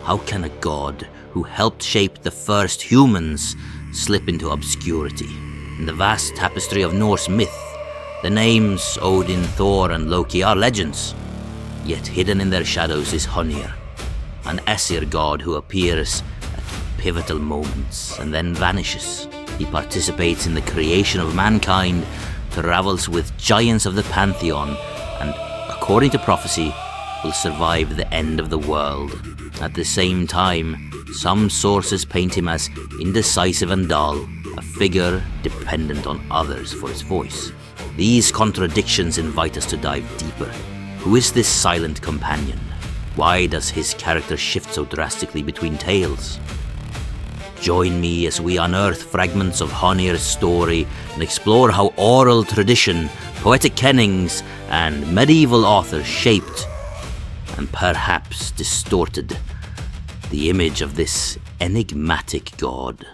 How can a god who helped shape the first humans slip into obscurity? In the vast tapestry of Norse myth, the names Odin, Thor, and Loki are legends. Yet hidden in their shadows is Hœnir, an Æsir god who appears at pivotal moments and then vanishes. He participates in the creation of mankind, travels with giants of the pantheon, and, according to prophecy, will survive the end of the world. At the same time, some sources paint him as indecisive and dull, a figure dependent on others for his voice. These contradictions invite us to dive deeper. Who is this silent companion? Why does his character shift so drastically between tales? Join me as we unearth fragments of Hoenir's story and explore how oral tradition, poetic kennings, and medieval authors shaped and perhaps distorted the image of this enigmatic god.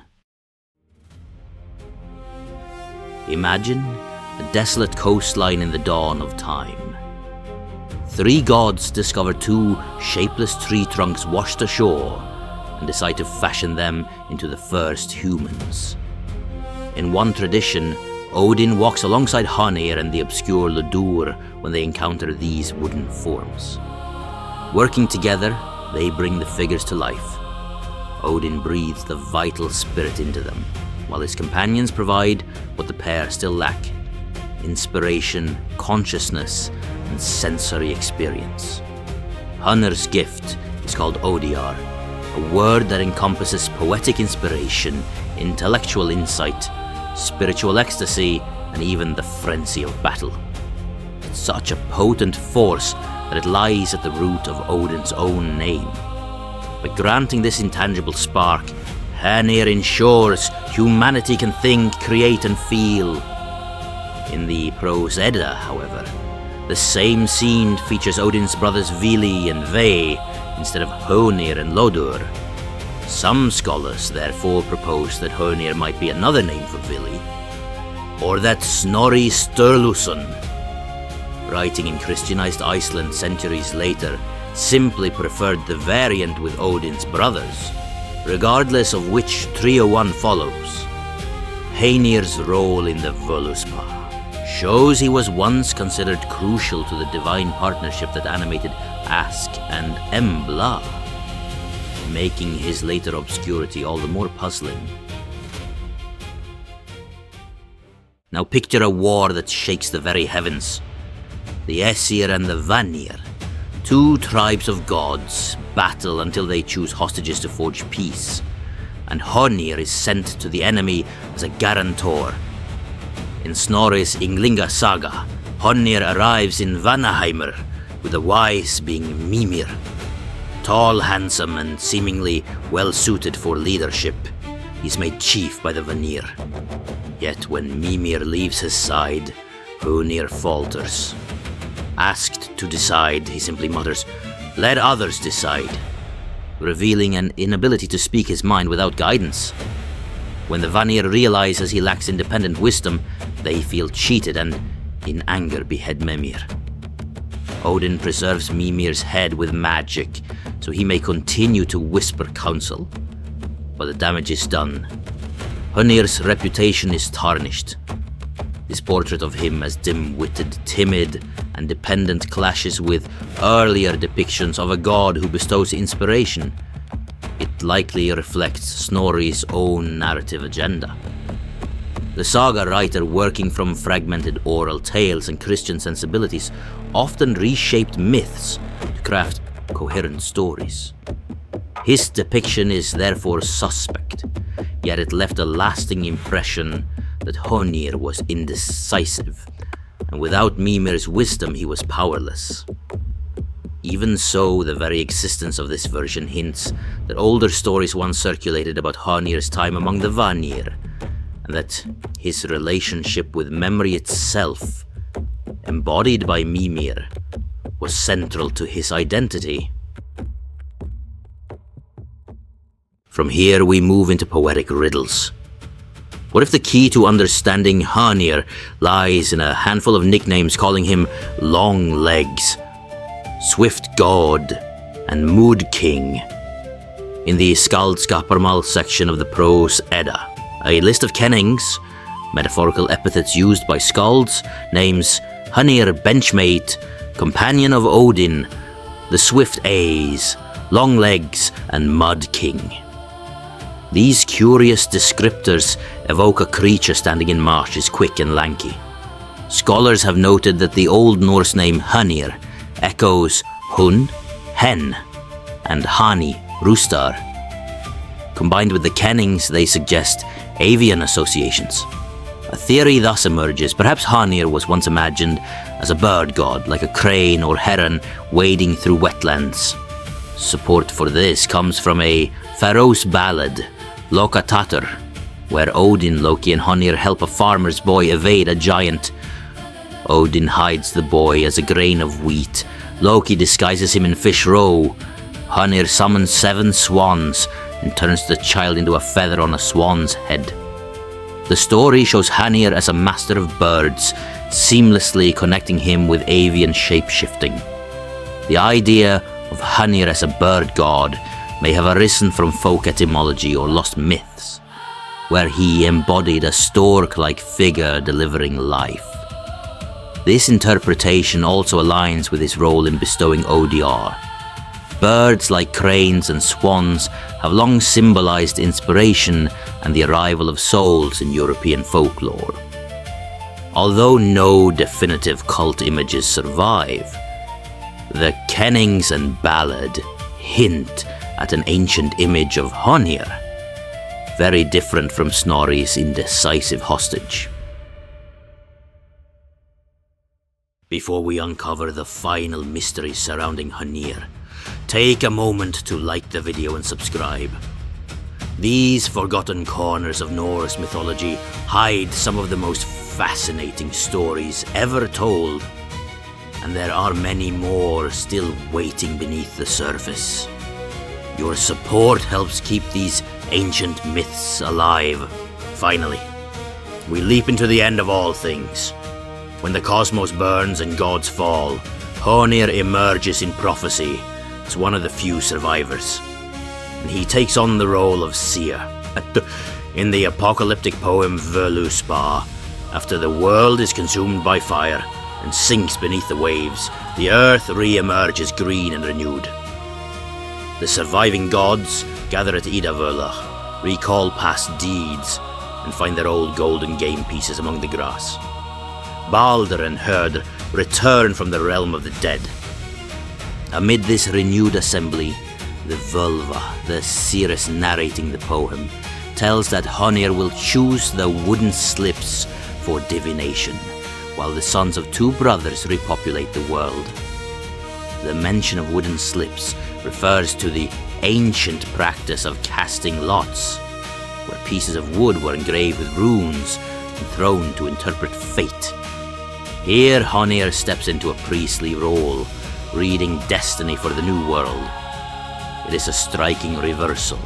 Imagine a desolate coastline in the dawn of time. 3 gods discover 2 shapeless tree trunks washed ashore and decide to fashion them into the first humans. In one tradition, Odin walks alongside Hœnir and the obscure Lodur when they encounter these wooden forms. Working together, they bring the figures to life. Odin breathes the vital spirit into them, while his companions provide what the pair still lack: inspiration, consciousness, and sensory experience. Hœnir's gift is called Odiar, a word that encompasses poetic inspiration, intellectual insight, spiritual ecstasy, and even the frenzy of battle. It's such a potent force that it lies at the root of Odin's own name. By granting this intangible spark, Hœnir ensures humanity can think, create, and feel. In the Prose Edda, however, the same scene features Odin's brothers Vili and Ve instead of Hoenir and Lodur. Some scholars therefore propose that Hoenir might be another name for Vili, or that Snorri Sturluson, writing in Christianized Iceland centuries later, simply preferred the variant with Odin's brothers. Regardless of which trio one follows, Hoenir's role in the Völuspá shows he was once considered crucial to the divine partnership that animated Ask and Embla, making his later obscurity all the more puzzling. Now picture a war that shakes the very heavens. The Æsir and the Vanir, 2 tribes of gods, battle until they choose hostages to forge peace, and Hoenir is sent to the enemy as a guarantor. In Snorri's Ynglinga saga, Hoenir arrives in Vanaheimr, with the wise being Mimir. Tall, handsome, and seemingly well-suited for leadership, he's made chief by the Vanir. Yet when Mimir leaves his side, Hoenir falters. Asked to decide, he simply mutters, "Let others decide," revealing an inability to speak his mind without guidance. When the Vanir realizes he lacks independent wisdom, they feel cheated and, in anger, behead Mimir. Odin preserves Mimir's head with magic, so he may continue to whisper counsel. But the damage is done. Hoenir's reputation is tarnished. His portrait of him as dim-witted, timid, and dependent clashes with earlier depictions of a god who bestows inspiration. It likely reflects Snorri's own narrative agenda. The saga writer, working from fragmented oral tales and Christian sensibilities, often reshaped myths to craft coherent stories. His depiction is therefore suspect, yet it left a lasting impression that Hoenir was indecisive, and without Mimir's wisdom he was powerless. Even so, the very existence of this version hints that older stories once circulated about Hoenir's time among the Vanir, and that his relationship with memory itself, embodied by Mimir, was central to his identity. From here we move into poetic riddles. What if the key to understanding Hoenir lies in a handful of nicknames calling him Long Legs, Swift God, and Mood King? In the Skaldskaparmal section of the Prose Edda, a list of kennings, metaphorical epithets used by skalds, names Hœnir, benchmate, companion of Odin, the swift Æsir, long legs, and mud king. These curious descriptors evoke a creature standing in marshes, quick and lanky. Scholars have noted that the Old Norse name Hœnir echoes hun, hen, and hani, rooster. Combined with the kennings, they suggest avian associations. A theory thus emerges. Perhaps Hoenir was once imagined as a bird god, like a crane or heron wading through wetlands. Support for this comes from a Faroese ballad, Lokatatur, where Odin, Loki, and Hoenir help a farmer's boy evade a giant. Odin hides the boy as a grain of wheat. Loki disguises him in fish roe. Hoenir summons 7 swans and turns the child into a feather on a swan's head. The story shows Hoenir as a master of birds, seamlessly connecting him with avian shapeshifting. The idea of Hoenir as a bird god may have arisen from folk etymology or lost myths, where he embodied a stork-like figure delivering life. This interpretation also aligns with his role in bestowing ODR. Birds like cranes and swans have long symbolized inspiration and the arrival of souls in European folklore. Although no definitive cult images survive, the kennings and ballad hint at an ancient image of Hoenir, very different from Snorri's indecisive hostage. Before we uncover the final mysteries surrounding Hoenir, take a moment to like the video and subscribe. These forgotten corners of Norse mythology hide some of the most fascinating stories ever told, and there are many more still waiting beneath the surface. Your support helps keep these ancient myths alive. Finally, we leap into the end of all things. When the cosmos burns and gods fall, Hoenir emerges in prophecy as one of the few survivors. And he takes on the role of seer in the apocalyptic poem Völuspá. After the world is consumed by fire and sinks beneath the waves, the earth re-emerges green and renewed. The surviving gods gather at Idavöllach, recall past deeds, and find their old golden game pieces among the grass. Balder and Hœnir return from the realm of the dead. Amid this renewed assembly, the Völva, the seeress narrating the poem, tells that Hoenir will choose the wooden slips for divination, while the sons of 2 brothers repopulate the world. The mention of wooden slips refers to the ancient practice of casting lots, where pieces of wood were engraved with runes and thrown to interpret fate. Here, Hoenir steps into a priestly role, reading destiny for the new world. It is a striking reversal.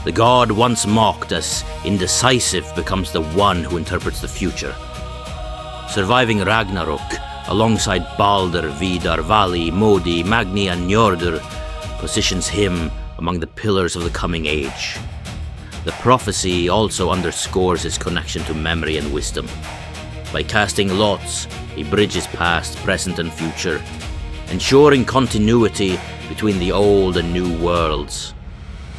The god once mocked as indecisive becomes the one who interprets the future. Surviving Ragnarok, alongside Balder, Vidar, Vali, Modi, Magni, and Njordur, positions him among the pillars of the coming age. The prophecy also underscores his connection to memory and wisdom. By casting lots, he bridges past, present, and future, ensuring continuity between the old and new worlds.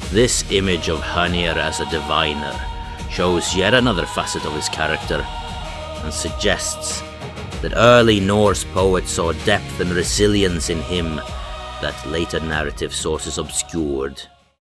This image of Hoenir as a diviner shows yet another facet of his character, and suggests that early Norse poets saw depth and resilience in him that later narrative sources obscured.